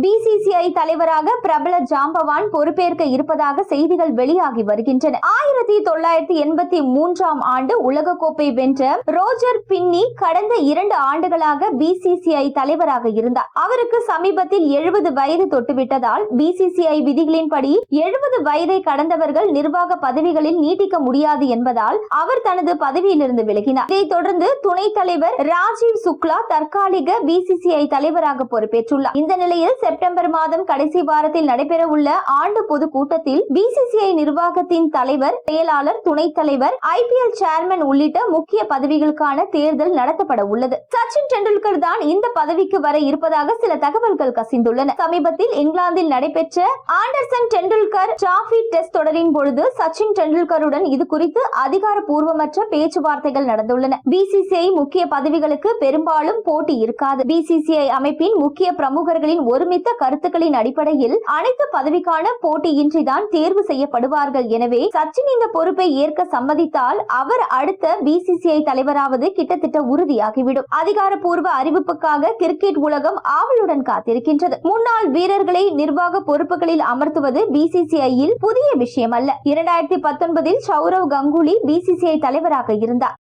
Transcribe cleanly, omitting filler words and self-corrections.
BCCI தலைவராக பிரபல ஜாம்பவான் பொறுப்பேற்க இருப்பதாக செய்திகள் வெளியாகி வருகின்றன. 1983 ஆண்டு உலகக்கோப்பை வென்ற ரோஜர் பின்னி கடந்த 2 ஆண்டுகளாக பிசிசிஐ தலைவராக இருந்தார். அவருக்கு சமீபத்தில் 70 வயது தொட்டுவிட்டதால் பிசிசிஐ விதிகளின்படி 70 வயதை கடந்தவர்கள் நிர்வாக பதவிகளில் நீட்டிக்க முடியாது என்பதால் அவர் தனது பதவியிலிருந்து விலகினார். இதைத் தொடர்ந்து துணைத் தலைவர் ராஜீவ் சுக்லா தற்காலிக பிசிசிஐ தலைவராக பொறுப்பேற்றுள்ளார். இந்த நிலையில் செப்டம்பர் மாதம் கடைசி வாரத்தில் நடைபெறவுள்ள ஆண்டு பொது கூட்டத்தில் பிசிசிஐ நிர்வாகத்தின் தலைவர், செயலாளர், துணைத் தலைவர், ஐபிஎல் சேர்மன் உள்ளிட்ட முக்கிய பதவிகளுக்கான தேர்தல் நடத்தப்பட உள்ளது. சச்சின் டெண்டுல்கர் தான் இந்த பதவிக்கு வர இருப்பதாக சில தகவல்கள் கசிந்துள்ளன. சமீபத்தில் இங்கிலாந்தில் நடைபெற்ற ஆண்டர்சன் டெண்டுல்கர் டிராபி டெஸ்ட் தொடரின் பொழுது சச்சின் டெண்டுல்கருடன் இது குறித்து அதிகாரப்பூர்வமற்ற பேச்சுவார்த்தைகள் நடந்துள்ளன. பிசிசிஐ முக்கிய பதவிகளுக்கு பெரும்பாலும் போட்டி இருக்காது. பிசிசிஐ அமைப்பின் முக்கிய பிரமுகர்களின் ஒருமித்த கருத்துக்களின் அடிப்படையில் அனைத்து பதவிக்கான போட்டியின்றிதான் தேர்வு செய்யப்படுவார்கள். எனவே சச்சின் இந்த பொறுப்பை ஏற்க சம்மதித்தால் அவர் அடுத்த பிசிசிஐ தலைவராவது கிட்டத்தட்ட உறுதியாகிவிடும். அதிகாரப்பூர்வ அறிவிப்புக்காக கிரிக்கெட் உலகம் ஆவலுடன் காத்திருக்கின்றது. முன்னாள் வீரர்களை நிர்வாக பொறுப்புகளில் அமர்த்துவது பிசிசிஐயில் புதிய விஷயம் அல்ல. 2019 சௌரவ் கங்குலி பிசிசிஐ தலைவராக இருந்தார்.